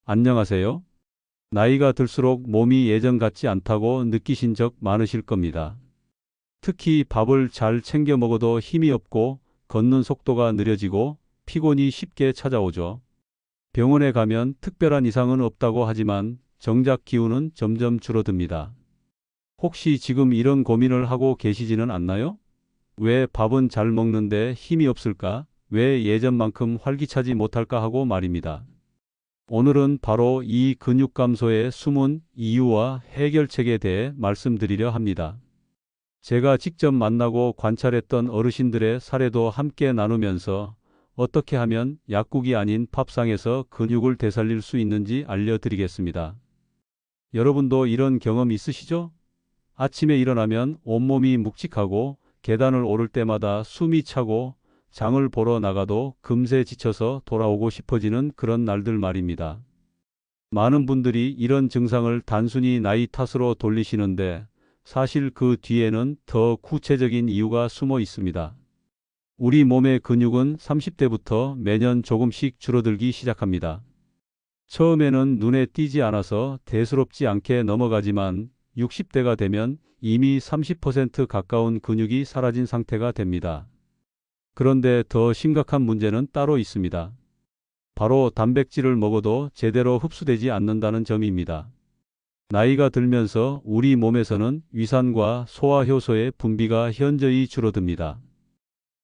안녕하세요. 나이가 들수록 몸이 예전 같지 않다고 느끼신 적 많으실 겁니다. 특히 밥을 잘 챙겨 먹어도 힘이 없고 걷는 속도가 느려지고 피곤이 쉽게 찾아오죠. 병원에 가면 특별한 이상은 없다고 하지만 정작 기운은 점점 줄어듭니다. 혹시 지금 이런 고민을 하고 계시지는 않나요? 왜 밥은 잘 먹는데 힘이 없을까? 왜 예전만큼 활기차지 못할까 하고 말입니다. 오늘은 바로 이 근육 감소의 숨은 이유와 해결책에 대해 말씀드리려 합니다. 제가 직접 만나고 관찰했던 어르신들의 사례도 함께 나누면서 어떻게 하면 약국이 아닌 밥상에서 근육을 되살릴 수 있는지 알려드리겠습니다. 여러분도 이런 경험 있으시죠? 아침에 일어나면 온몸이 묵직하고 계단을 오를 때마다 숨이 차고 장을 보러 나가도 금세 지쳐서 돌아오고 싶어지는 그런 날들 말입니다. 많은 분들이 이런 증상을 단순히 나이 탓으로 돌리시는데 사실 그 뒤에는 더 구체적인 이유가 숨어 있습니다. 우리 몸의 근육은 30대부터 매년 조금씩 줄어들기 시작합니다. 처음에는 눈에 띄지 않아서 대수롭지 않게 넘어가지만 60대가 되면 이미 30% 가까운 근육이 사라진 상태가 됩니다. 그런데 더 심각한 문제는 따로 있습니다. 바로 단백질을 먹어도 제대로 흡수되지 않는다는 점입니다. 나이가 들면서 우리 몸에서는 위산과 소화효소의 분비가 현저히 줄어듭니다.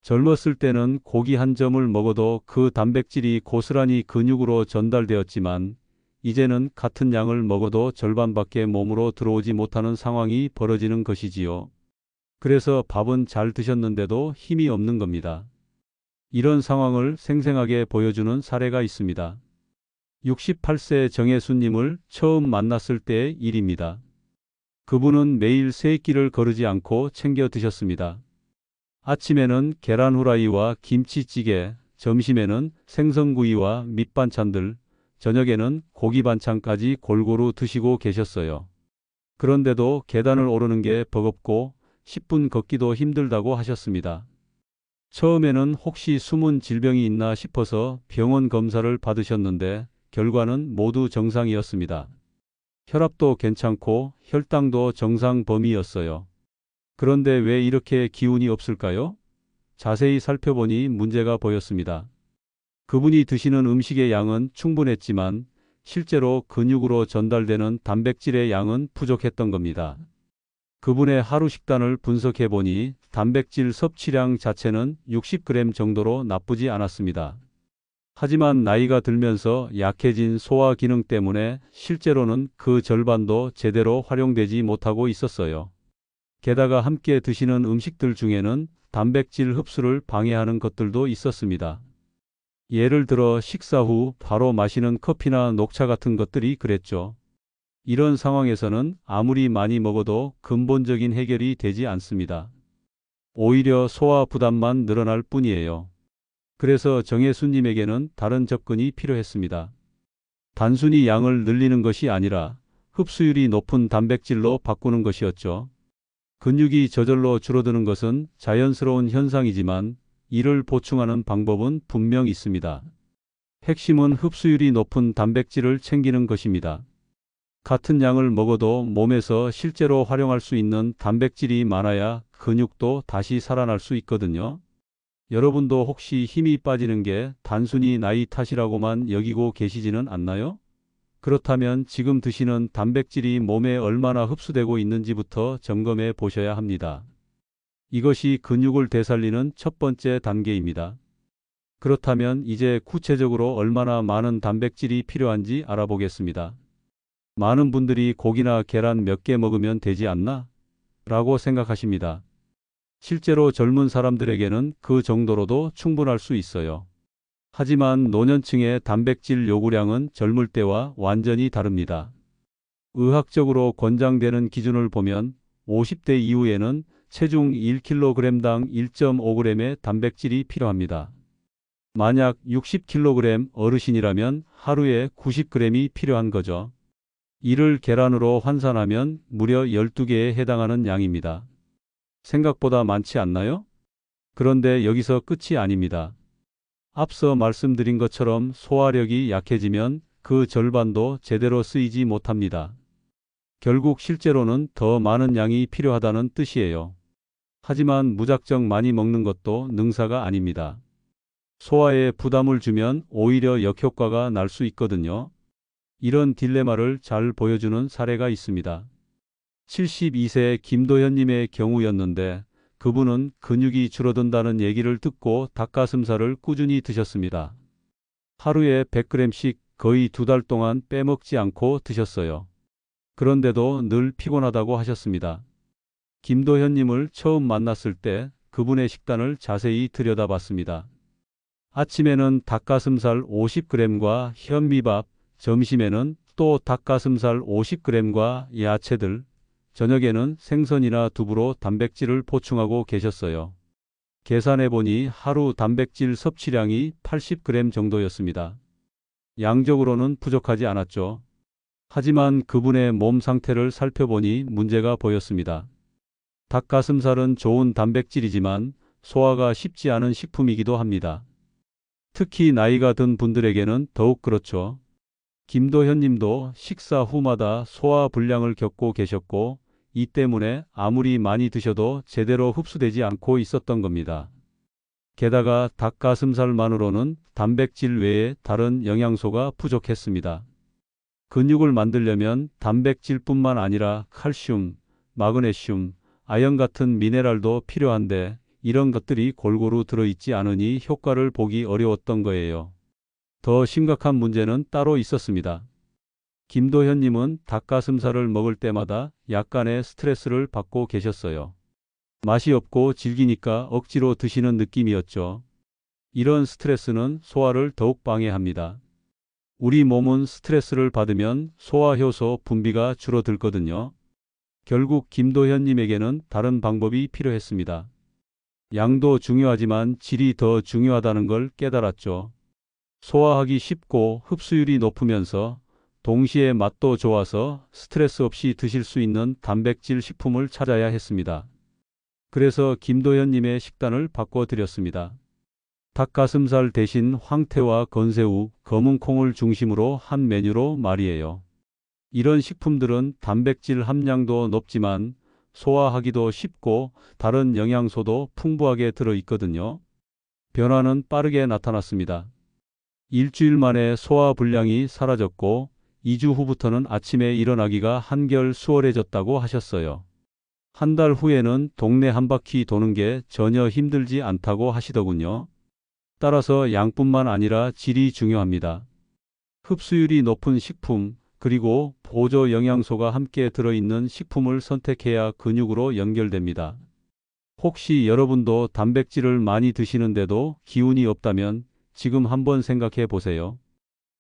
젊었을 때는 고기 한 점을 먹어도 그 단백질이 고스란히 근육으로 전달되었지만 이제는 같은 양을 먹어도 절반밖에 몸으로 들어오지 못하는 상황이 벌어지는 것이지요. 그래서 밥은 잘 드셨는데도 힘이 없는 겁니다. 이런 상황을 생생하게 보여주는 사례가 있습니다. 68세 정혜수님을 처음 만났을 때의 일입니다. 그분은 매일 세 끼를 거르지 않고 챙겨 드셨습니다. 아침에는 계란 후라이와 김치찌개, 점심에는 생선구이와 밑반찬들, 저녁에는 고기 반찬까지 골고루 드시고 계셨어요. 그런데도 계단을 오르는 게 버겁고 10분 걷기도 힘들다고 하셨습니다. 처음에는 혹시 숨은 질병이 있나 싶어서 병원 검사를 받으셨는데 결과는 모두 정상이었습니다. 혈압도 괜찮고 혈당도 정상 범위였어요. 그런데 왜 이렇게 기운이 없을까요? 자세히 살펴보니 문제가 보였습니다. 그분이 드시는 음식의 양은 충분했지만 실제로 근육으로 전달되는 단백질의 양은 부족했던 겁니다. 그분의 하루 식단을 분석해 보니 단백질 섭취량 자체는 60g 정도로 나쁘지 않았습니다. 하지만 나이가 들면서 약해진 소화 기능 때문에 실제로는 그 절반도 제대로 활용되지 못하고 있었어요. 게다가 함께 드시는 음식들 중에는 단백질 흡수를 방해하는 것들도 있었습니다. 예를 들어 식사 후 바로 마시는 커피나 녹차 같은 것들이 그랬죠. 이런 상황에서는 아무리 많이 먹어도 근본적인 해결이 되지 않습니다. 오히려 소화 부담만 늘어날 뿐이에요. 그래서 정혜수님에게는 다른 접근이 필요했습니다. 단순히 양을 늘리는 것이 아니라 흡수율이 높은 단백질로 바꾸는 것이었죠. 근육이 저절로 줄어드는 것은 자연스러운 현상이지만 이를 보충하는 방법은 분명 있습니다. 핵심은 흡수율이 높은 단백질을 챙기는 것입니다. 같은 양을 먹어도 몸에서 실제로 활용할 수 있는 단백질이 많아야 근육도 다시 살아날 수 있거든요. 여러분도 혹시 힘이 빠지는 게 단순히 나이 탓이라고만 여기고 계시지는 않나요? 그렇다면 지금 드시는 단백질이 몸에 얼마나 흡수되고 있는지부터 점검해 보셔야 합니다. 이것이 근육을 되살리는 첫 번째 단계입니다. 그렇다면 이제 구체적으로 얼마나 많은 단백질이 필요한지 알아보겠습니다. 많은 분들이 고기나 계란 몇 개 먹으면 되지 않나? 라고 생각하십니다. 실제로 젊은 사람들에게는 그 정도로도 충분할 수 있어요. 하지만 노년층의 단백질 요구량은 젊을 때와 완전히 다릅니다. 의학적으로 권장되는 기준을 보면 50대 이후에는 체중 1kg당 1.5g의 단백질이 필요합니다. 만약 60kg 어르신이라면 하루에 90g이 필요한 거죠. 이를 계란으로 환산하면 무려 12개에 해당하는 양입니다. 생각보다 많지 않나요? 그런데 여기서 끝이 아닙니다. 앞서 말씀드린 것처럼 소화력이 약해지면 그 절반도 제대로 쓰이지 못합니다. 결국 실제로는 더 많은 양이 필요하다는 뜻이에요. 하지만 무작정 많이 먹는 것도 능사가 아닙니다. 소화에 부담을 주면 오히려 역효과가 날 수 있거든요. 이런 딜레마를 잘 보여주는 사례가 있습니다. 72세 김도현님의 경우였는데 그분은 근육이 줄어든다는 얘기를 듣고 닭가슴살을 꾸준히 드셨습니다. 하루에 100g씩 거의 2달 동안 빼먹지 않고 드셨어요. 그런데도 늘 피곤하다고 하셨습니다. 김도현님을 처음 만났을 때 그분의 식단을 자세히 들여다봤습니다. 아침에는 닭가슴살 50g과 현미밥, 점심에는 또 닭가슴살 50g과 야채들, 저녁에는 생선이나 두부로 단백질을 보충하고 계셨어요. 계산해보니 하루 단백질 섭취량이 80g 정도였습니다. 양적으로는 부족하지 않았죠. 하지만 그분의 몸 상태를 살펴보니 문제가 보였습니다. 닭가슴살은 좋은 단백질이지만 소화가 쉽지 않은 식품이기도 합니다. 특히 나이가 든 분들에게는 더욱 그렇죠. 김도현 님도 식사 후마다 소화 불량을 겪고 계셨고 이 때문에 아무리 많이 드셔도 제대로 흡수되지 않고 있었던 겁니다. 게다가 닭가슴살만으로는 단백질 외에 다른 영양소가 부족했습니다. 근육을 만들려면 단백질뿐만 아니라 칼슘, 마그네슘, 아연 같은 미네랄도 필요한데 이런 것들이 골고루 들어있지 않으니 효과를 보기 어려웠던 거예요. 더 심각한 문제는 따로 있었습니다. 김도현님은 닭가슴살을 먹을 때마다 약간의 스트레스를 받고 계셨어요. 맛이 없고 질기니까 억지로 드시는 느낌이었죠. 이런 스트레스는 소화를 더욱 방해합니다. 우리 몸은 스트레스를 받으면 소화효소 분비가 줄어들거든요. 결국 김도현님에게는 다른 방법이 필요했습니다. 양도 중요하지만 질이 더 중요하다는 걸 깨달았죠. 소화하기 쉽고 흡수율이 높으면서 동시에 맛도 좋아서 스트레스 없이 드실 수 있는 단백질 식품을 찾아야 했습니다. 그래서 김도현님의 식단을 바꿔드렸습니다. 닭가슴살 대신 황태와 건새우, 검은 콩을 중심으로 한 메뉴로 말이에요. 이런 식품들은 단백질 함량도 높지만 소화하기도 쉽고 다른 영양소도 풍부하게 들어있거든요. 변화는 빠르게 나타났습니다. 일주일 만에 소화 불량이 사라졌고 2주 후부터는 아침에 일어나기가 한결 수월해졌다고 하셨어요. 한 달 후에는 동네 한 바퀴 도는 게 전혀 힘들지 않다고 하시더군요. 따라서 양뿐만 아니라 질이 중요합니다. 흡수율이 높은 식품, 그리고 보조 영양소가 함께 들어있는 식품을 선택해야 근육으로 연결됩니다. 혹시 여러분도 단백질을 많이 드시는데도 기운이 없다면 지금 한번 생각해 보세요.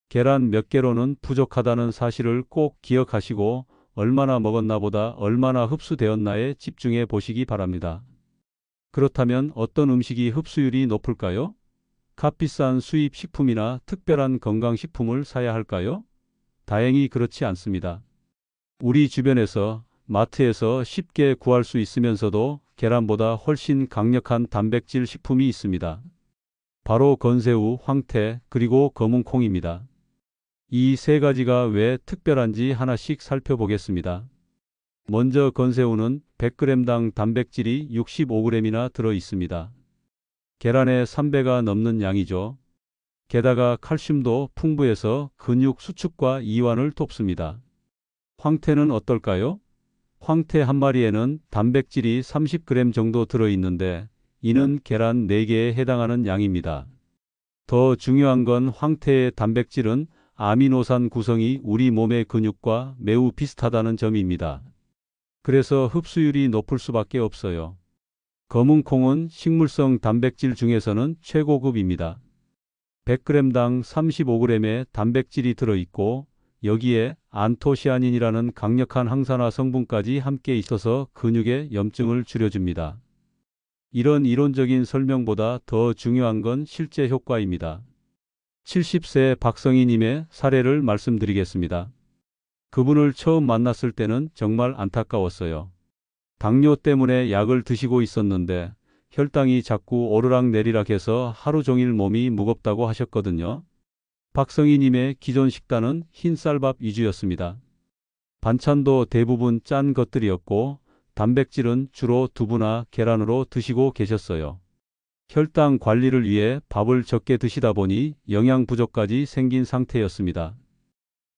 계란 몇 개로는 부족하다는 사실을 꼭 기억하시고 얼마나 먹었나 보다 얼마나 흡수되었나에 집중해 보시기 바랍니다. 그렇다면 어떤 음식이 흡수율이 높을까요? 값비싼 수입 식품이나 특별한 건강식품을 사야 할까요? 다행히 그렇지 않습니다. 우리 주변에서 마트에서 쉽게 구할 수 있으면서도 계란보다 훨씬 강력한 단백질 식품이 있습니다. 바로 건새우, 황태, 그리고 검은 콩입니다. 이 세 가지가 왜 특별한지 하나씩 살펴보겠습니다. 먼저 건새우는 100g당 단백질이 65g이나 들어 있습니다. 계란의 3배가 넘는 양이죠. 게다가 칼슘도 풍부해서 근육 수축과 이완을 돕습니다. 황태는 어떨까요? 황태 한 마리에는 단백질이 30g 정도 들어있는데 이는 계란 4개에 해당하는 양입니다. 더 중요한 건 황태의 단백질은 아미노산 구성이 우리 몸의 근육과 매우 비슷하다는 점입니다. 그래서 흡수율이 높을 수밖에 없어요. 검은 콩은 식물성 단백질 중에서는 최고급입니다. 100g당 35g의 단백질이 들어있고 여기에 안토시아닌이라는 강력한 항산화 성분까지 함께 있어서 근육의 염증을 줄여줍니다. 이런 이론적인 설명보다 더 중요한 건 실제 효과입니다. 70세 박성희님의 사례를 말씀드리겠습니다. 그분을 처음 만났을 때는 정말 안타까웠어요. 당뇨 때문에 약을 드시고 있었는데 혈당이 자꾸 오르락내리락 해서 하루 종일 몸이 무겁다고 하셨거든요. 박성희님의 기존 식단은 흰 쌀밥 위주였습니다. 반찬도 대부분 짠 것들이었고 단백질은 주로 두부나 계란으로 드시고 계셨어요. 혈당 관리를 위해 밥을 적게 드시다 보니 영양 부족까지 생긴 상태였습니다.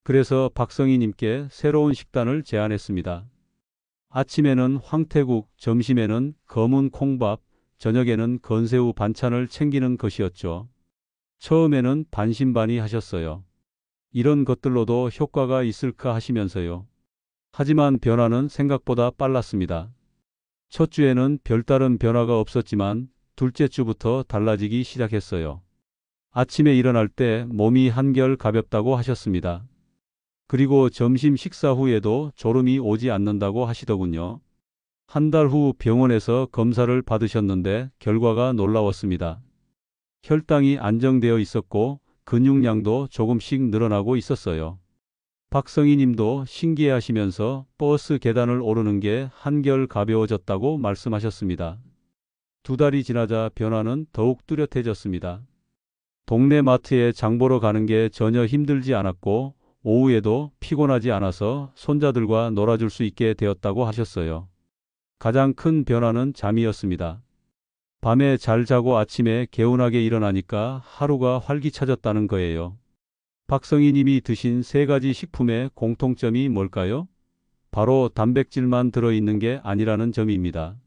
그래서 박성희님께 새로운 식단을 제안했습니다. 아침에는 황태국, 점심에는 검은 콩밥, 저녁에는 건새우 반찬을 챙기는 것이었죠. 처음에는 반신반의하셨어요. 이런 것들로도 효과가 있을까 하시면서요. 하지만 변화는 생각보다 빨랐습니다. 첫 주에는 별다른 변화가 없었지만 둘째 주부터 달라지기 시작했어요. 아침에 일어날 때 몸이 한결 가볍다고 하셨습니다. 그리고 점심 식사 후에도 졸음이 오지 않는다고 하시더군요. 한 달 후 병원에서 검사를 받으셨는데 결과가 놀라웠습니다. 혈당이 안정되어 있었고 근육량도 조금씩 늘어나고 있었어요. 박성희 님도 신기해하시면서 버스 계단을 오르는 게 한결 가벼워졌다고 말씀하셨습니다. 두 달이 지나자 변화는 더욱 뚜렷해졌습니다. 동네 마트에 장 보러 가는 게 전혀 힘들지 않았고 오후에도 피곤하지 않아서 손자들과 놀아줄 수 있게 되었다고 하셨어요. 가장 큰 변화는 잠이었습니다. 밤에 잘 자고 아침에 개운하게 일어나니까 하루가 활기차졌다는 거예요. 박성희 님이 드신 세 가지 식품의 공통점이 뭘까요? 바로 단백질만 들어있는 게 아니라는 점입니다.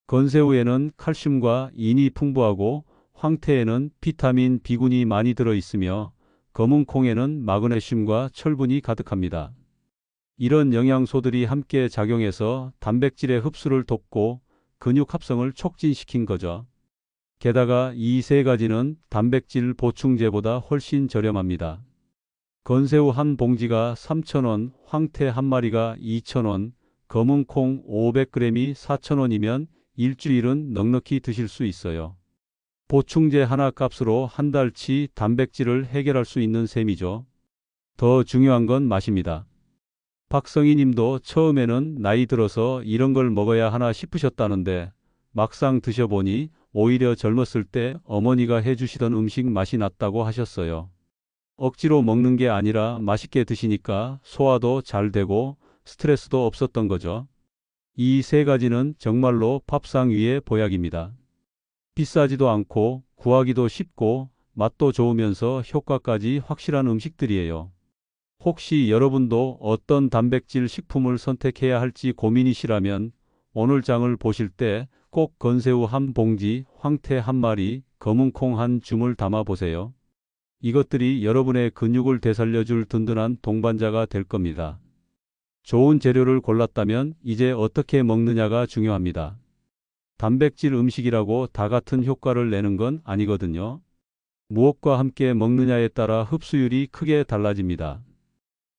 건새우에는 칼슘과 인이 풍부하고 황태에는 비타민 B군이 많이 들어있으며 검은 콩에는 마그네슘과 철분이 가득합니다. 이런 영양소들이 함께 작용해서 단백질의 흡수를 돕고 근육 합성을 촉진시킨 거죠. 게다가 이 세 가지는 단백질 보충제보다 훨씬 저렴합니다. 건새우 한 봉지가 3,000원, 황태 한 마리가 2,000원, 검은 콩 500g이 4,000원이면 일주일은 넉넉히 드실 수 있어요. 보충제 하나 값으로 한 달치 단백질을 해결할 수 있는 셈이죠. 더 중요한 건 맛입니다. 박성희 님도 처음에는 나이 들어서 이런 걸 먹어야 하나 싶으셨다는데 막상 드셔보니 오히려 젊었을 때 어머니가 해주시던 음식 맛이 났다고 하셨어요. 억지로 먹는 게 아니라 맛있게 드시니까 소화도 잘 되고 스트레스도 없었던 거죠. 이 세 가지는 정말로 밥상 위의 보약입니다. 비싸지도 않고 구하기도 쉽고 맛도 좋으면서 효과까지 확실한 음식들이에요. 혹시 여러분도 어떤 단백질 식품을 선택해야 할지 고민이시라면 오늘 장을 보실 때 꼭 건새우 한 봉지, 황태 한 마리, 검은 콩 한 줌을 담아 보세요. 이것들이 여러분의 근육을 되살려줄 든든한 동반자가 될 겁니다. 좋은 재료를 골랐다면 이제 어떻게 먹느냐가 중요합니다. 단백질 음식이라고 다 같은 효과를 내는 건 아니거든요. 무엇과 함께 먹느냐에 따라 흡수율이 크게 달라집니다.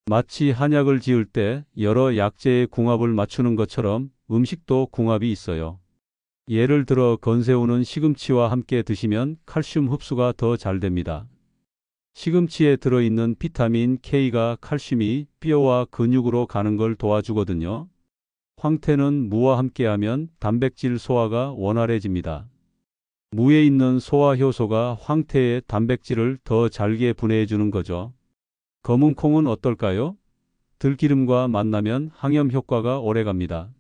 마치 한약을 지을 때 여러 약재의 궁합을 맞추는 것처럼 음식도 궁합이 있어요. 예를 들어 건새우는 시금치와 함께 드시면 칼슘 흡수가 더 잘 됩니다. 시금치에 들어있는 비타민 K가 칼슘이 뼈와 근육으로 가는 걸 도와주거든요. 황태는 무와 함께하면 단백질 소화가 원활해집니다. 무에 있는 소화 효소가 황태의 단백질을 더 잘게 분해해주는 거죠. 검은 콩은 어떨까요? 들기름과 만나면 항염 효과가 오래갑니다.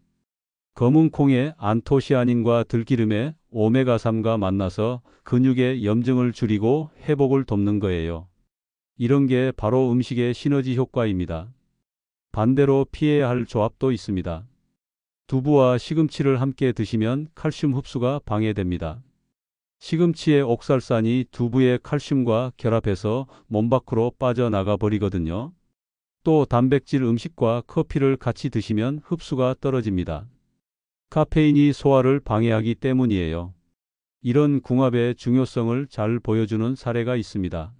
검은 콩에 안토시아닌과 들기름에 오메가3가 만나서 근육의 염증을 줄이고 회복을 돕는 거예요. 이런 게 바로 음식의 시너지 효과입니다. 반대로 피해야 할 조합도 있습니다. 두부와 시금치를 함께 드시면 칼슘 흡수가 방해됩니다. 시금치의 옥살산이 두부의 칼슘과 결합해서 몸 밖으로 빠져나가 버리거든요. 또 단백질 음식과 커피를 같이 드시면 흡수가 떨어집니다. 카페인이 소화를 방해하기 때문이에요. 이런 궁합의 중요성을 잘 보여주는 사례가 있습니다.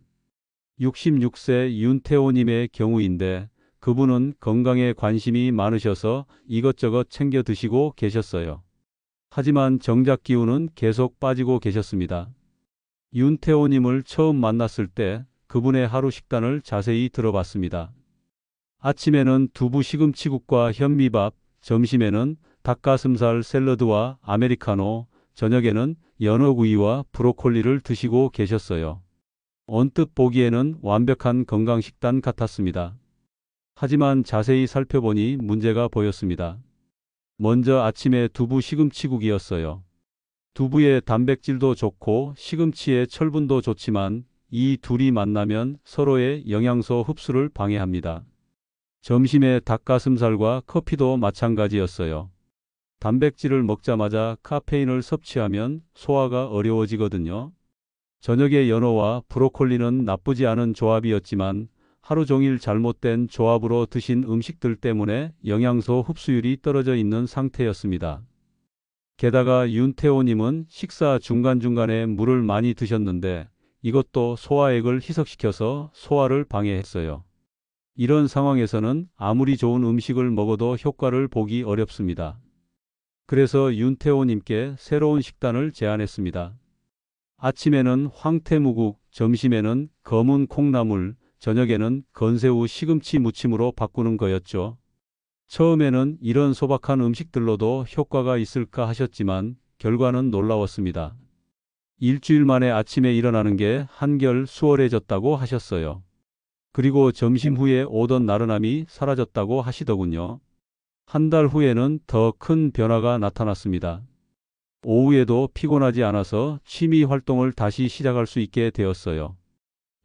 66세 윤태호님의 경우인데 그분은 건강에 관심이 많으셔서 이것저것 챙겨 드시고 계셨어요. 하지만 정작 기운은 계속 빠지고 계셨습니다. 윤태호님을 처음 만났을 때 그분의 하루 식단을 자세히 들어봤습니다. 아침에는 두부 시금치국과 현미밥, 점심에는 닭가슴살 샐러드와 아메리카노, 저녁에는 연어구이와 브로콜리를 드시고 계셨어요. 언뜻 보기에는 완벽한 건강식단 같았습니다. 하지만 자세히 살펴보니 문제가 보였습니다. 먼저 아침에 두부 시금치국이었어요. 두부의 단백질도 좋고 시금치의 철분도 좋지만 이 둘이 만나면 서로의 영양소 흡수를 방해합니다. 점심에 닭가슴살과 커피도 마찬가지였어요. 단백질을 먹자마자 카페인을 섭취하면 소화가 어려워지거든요. 저녁에 연어와 브로콜리는 나쁘지 않은 조합이었지만 하루 종일 잘못된 조합으로 드신 음식들 때문에 영양소 흡수율이 떨어져 있는 상태였습니다. 게다가 윤태호님은 식사 중간중간에 물을 많이 드셨는데 이것도 소화액을 희석시켜서 소화를 방해했어요. 이런 상황에서는 아무리 좋은 음식을 먹어도 효과를 보기 어렵습니다. 그래서 윤태호님께 새로운 식단을 제안했습니다. 아침에는 황태무국, 점심에는 검은 콩나물, 저녁에는 건새우 시금치 무침으로 바꾸는 거였죠. 처음에는 이런 소박한 음식들로도 효과가 있을까 하셨지만 결과는 놀라웠습니다. 일주일 만에 아침에 일어나는 게 한결 수월해졌다고 하셨어요. 그리고 점심 후에 오던 나른함이 사라졌다고 하시더군요. 한 달 후에는 더 큰 변화가 나타났습니다. 오후에도 피곤하지 않아서 취미 활동을 다시 시작할 수 있게 되었어요.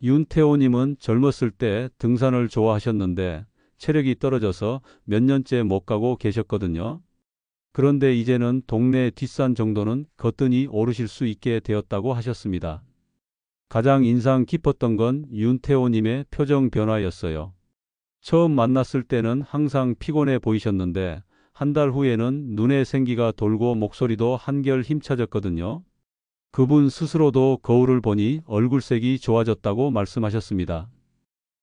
윤태호님은 젊었을 때 등산을 좋아하셨는데 체력이 떨어져서 몇 년째 못 가고 계셨거든요. 그런데 이제는 동네 뒷산 정도는 거뜬히 오르실 수 있게 되었다고 하셨습니다. 가장 인상 깊었던 건 윤태호님의 표정 변화였어요. 처음 만났을 때는 항상 피곤해 보이셨는데 한 달 후에는 눈에 생기가 돌고 목소리도 한결 힘차졌거든요. 그분 스스로도 거울을 보니 얼굴색이 좋아졌다고 말씀하셨습니다.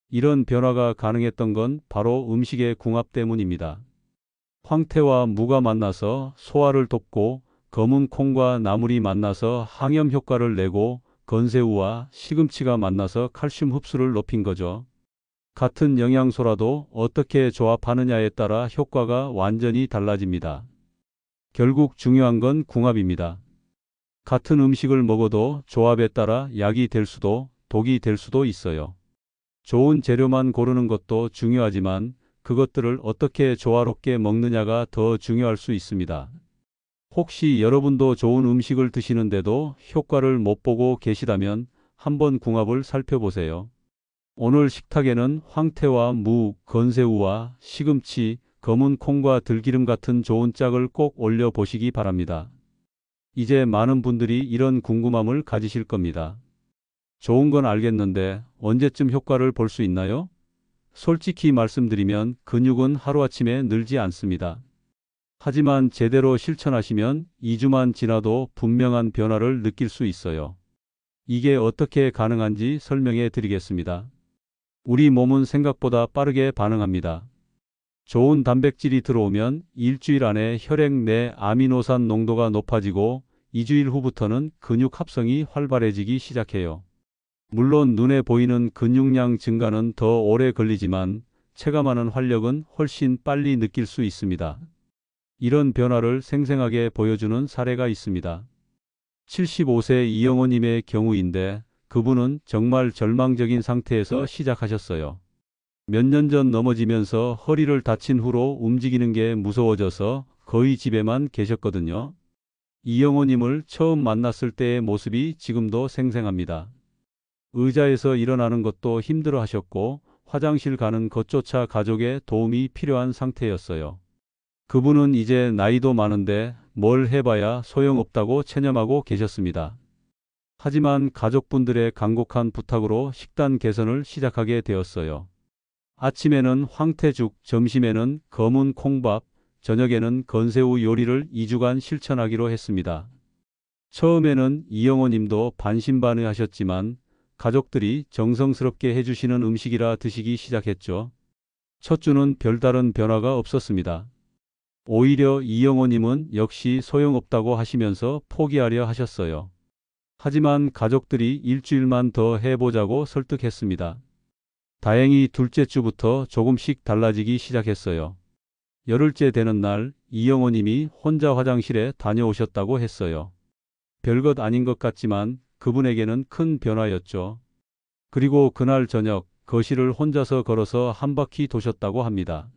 이런 변화가 가능했던 건 바로 음식의 궁합 때문입니다. 황태와 무가 만나서 소화를 돕고 검은 콩과 나물이 만나서 항염 효과를 내고 건새우와 시금치가 만나서 칼슘 흡수를 높인 거죠. 같은 영양소라도 어떻게 조합하느냐에 따라 효과가 완전히 달라집니다. 결국 중요한 건 궁합입니다. 같은 음식을 먹어도 조합에 따라 약이 될 수도 독이 될 수도 있어요. 좋은 재료만 고르는 것도 중요하지만 그것들을 어떻게 조화롭게 먹느냐가 더 중요할 수 있습니다. 혹시 여러분도 좋은 음식을 드시는데도 효과를 못 보고 계시다면 한번 궁합을 살펴보세요. 오늘 식탁에는 황태와 무, 건새우와 시금치, 검은 콩과 들기름 같은 좋은 짝을 꼭 올려보시기 바랍니다. 이제 많은 분들이 이런 궁금함을 가지실 겁니다. 좋은 건 알겠는데 언제쯤 효과를 볼 수 있나요? 솔직히 말씀드리면 근육은 하루아침에 늘지 않습니다. 하지만 제대로 실천하시면 2주만 지나도 분명한 변화를 느낄 수 있어요. 이게 어떻게 가능한지 설명해 드리겠습니다. 우리 몸은 생각보다 빠르게 반응합니다. 좋은 단백질이 들어오면 일주일 안에 혈액 내 아미노산 농도가 높아지고 2주일 후부터는 근육 합성이 활발해지기 시작해요. 물론 눈에 보이는 근육량 증가는 더 오래 걸리지만 체감하는 활력은 훨씬 빨리 느낄 수 있습니다. 이런 변화를 생생하게 보여주는 사례가 있습니다. 75세 이영호님의 경우인데 그분은 정말 절망적인 상태에서 시작하셨어요. 몇 년 전 넘어지면서 허리를 다친 후로 움직이는 게 무서워져서 거의 집에만 계셨거든요. 이영호님을 처음 만났을 때의 모습이 지금도 생생합니다. 의자에서 일어나는 것도 힘들어 하셨고 화장실 가는 것조차 가족의 도움이 필요한 상태였어요. 그분은 이제 나이도 많은데 뭘 해봐야 소용없다고 체념하고 계셨습니다. 하지만 가족분들의 간곡한 부탁으로 식단 개선을 시작하게 되었어요. 아침에는 황태죽, 점심에는 검은 콩밥, 저녁에는 건새우 요리를 2주간 실천하기로 했습니다. 처음에는 이영호 님도 반신반의하셨지만 가족들이 정성스럽게 해주시는 음식이라 드시기 시작했죠. 첫 주는 별다른 변화가 없었습니다. 오히려 이영호 님은 역시 소용없다고 하시면서 포기하려 하셨어요. 하지만 가족들이 일주일만 더 해보자고 설득했습니다. 다행히 둘째 주부터 조금씩 달라지기 시작했어요. 열흘째 되는 날 이영호 님이 혼자 화장실에 다녀오셨다고 했어요. 별것 아닌 것 같지만 그분에게는 큰 변화였죠. 그리고 그날 저녁 거실을 혼자서 걸어서 한 바퀴 도셨다고 합니다.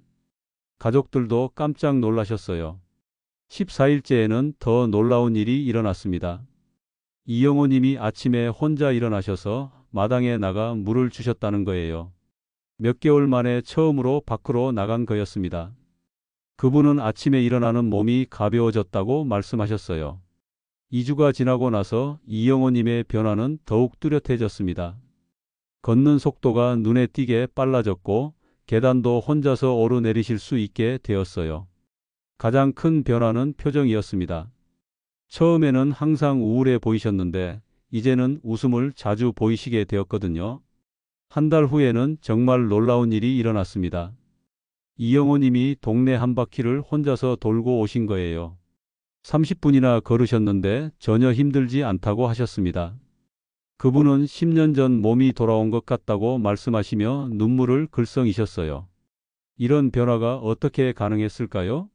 가족들도 깜짝 놀라셨어요. 14일째에는 더 놀라운 일이 일어났습니다. 이영호 님이 아침에 혼자 일어나셔서 마당에 나가 물을 주셨다는 거예요. 몇 개월 만에 처음으로 밖으로 나간 거였습니다. 그분은 아침에 일어나는 몸이 가벼워졌다고 말씀하셨어요. 2주가 지나고 나서 이영호 님의 변화는 더욱 뚜렷해졌습니다. 걷는 속도가 눈에 띄게 빨라졌고 계단도 혼자서 오르내리실 수 있게 되었어요. 가장 큰 변화는 표정이었습니다. 처음에는 항상 우울해 보이셨는데 이제는 웃음을 자주 보이시게 되었거든요. 한 달 후에는 정말 놀라운 일이 일어났습니다. 이영호 님이 동네 한 바퀴를 혼자서 돌고 오신 거예요. 30분이나 걸으셨는데 전혀 힘들지 않다고 하셨습니다. 그분은 10년 전 몸이 돌아온 것 같다고 말씀하시며 눈물을 글썽이셨어요. 이런 변화가 어떻게 가능했을까요?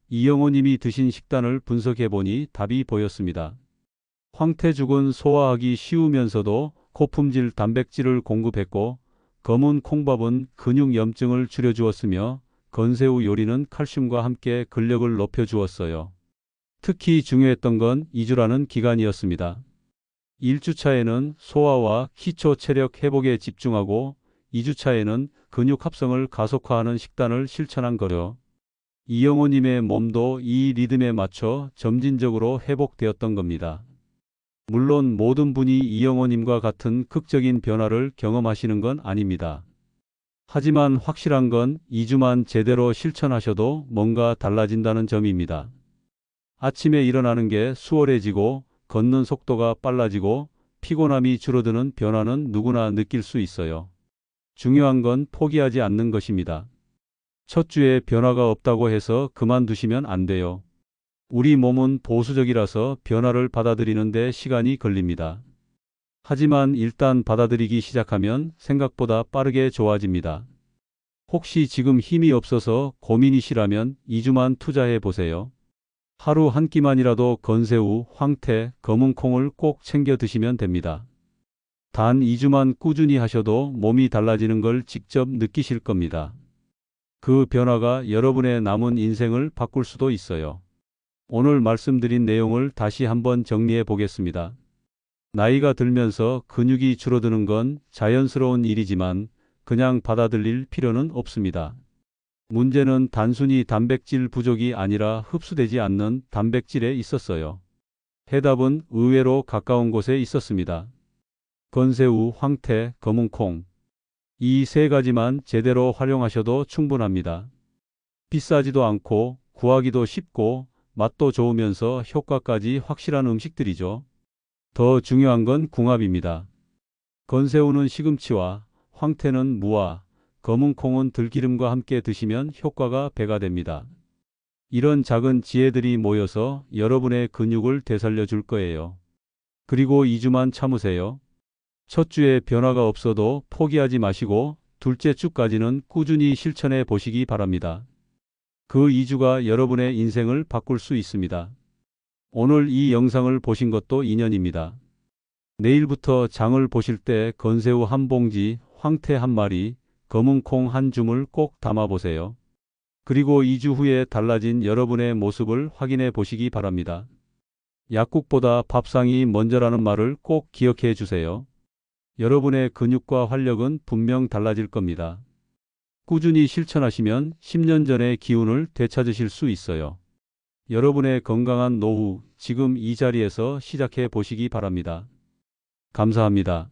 이영호 님이 드신 식단을 분석해 보니 답이 보였습니다. 황태죽은 소화하기 쉬우면서도 고품질 단백질을 공급했고, 검은 콩밥은 근육 염증을 줄여주었으며, 건새우 요리는 칼슘과 함께 근력을 높여주었어요. 특히 중요했던 건 2주라는 기간이었습니다. 1주차에는 소화와 기초 체력 회복에 집중하고 2주차에는 근육 합성을 가속화하는 식단을 실천한 거죠. 이영호 님의 몸도 이 리듬에 맞춰 점진적으로 회복되었던 겁니다. 물론 모든 분이 이영호 님과 같은 극적인 변화를 경험하시는 건 아닙니다. 하지만 확실한 건 2주만 제대로 실천하셔도 뭔가 달라진다는 점입니다. 아침에 일어나는 게 수월해지고 걷는 속도가 빨라지고 피곤함이 줄어드는 변화는 누구나 느낄 수 있어요. 중요한 건 포기하지 않는 것입니다. 첫 주에 변화가 없다고 해서 그만두시면 안 돼요. 우리 몸은 보수적이라서 변화를 받아들이는데 시간이 걸립니다. 하지만 일단 받아들이기 시작하면 생각보다 빠르게 좋아집니다. 혹시 지금 힘이 없어서 고민이시라면 2주만 투자해 보세요. 하루 한 끼만이라도 건새우, 황태, 검은 콩을 꼭 챙겨 드시면 됩니다. 단 2주만 꾸준히 하셔도 몸이 달라지는 걸 직접 느끼실 겁니다. 그 변화가 여러분의 남은 인생을 바꿀 수도 있어요. 오늘 말씀드린 내용을 다시 한번 정리해 보겠습니다. 나이가 들면서 근육이 줄어드는 건 자연스러운 일이지만 그냥 받아들일 필요는 없습니다. 문제는 단순히 단백질 부족이 아니라 흡수되지 않는 단백질에 있었어요. 해답은 의외로 가까운 곳에 있었습니다. 건새우, 황태, 검은 콩. 이 세 가지만 제대로 활용하셔도 충분합니다. 비싸지도 않고 구하기도 쉽고 맛도 좋으면서 효과까지 확실한 음식들이죠. 더 중요한 건 궁합입니다. 건새우는 시금치와 황태는 무와 검은 콩은 들기름과 함께 드시면 효과가 배가 됩니다. 이런 작은 지혜들이 모여서 여러분의 근육을 되살려 줄 거예요. 그리고 2주만 참으세요. 첫 주에 변화가 없어도 포기하지 마시고 둘째 주까지는 꾸준히 실천해 보시기 바랍니다. 그 2주가 여러분의 인생을 바꿀 수 있습니다. 오늘 이 영상을 보신 것도 인연입니다. 내일부터 장을 보실 때 건새우 한 봉지, 황태 한 마리, 검은 콩 한 줌을 꼭 담아 보세요. 그리고 2주 후에 달라진 여러분의 모습을 확인해 보시기 바랍니다. 약국보다 밥상이 먼저라는 말을 꼭 기억해 주세요. 여러분의 근육과 활력은 분명 달라질 겁니다. 꾸준히 실천하시면 10년 전의 기운을 되찾으실 수 있어요. 여러분의 건강한 노후, 지금 이 자리에서 시작해 보시기 바랍니다. 감사합니다.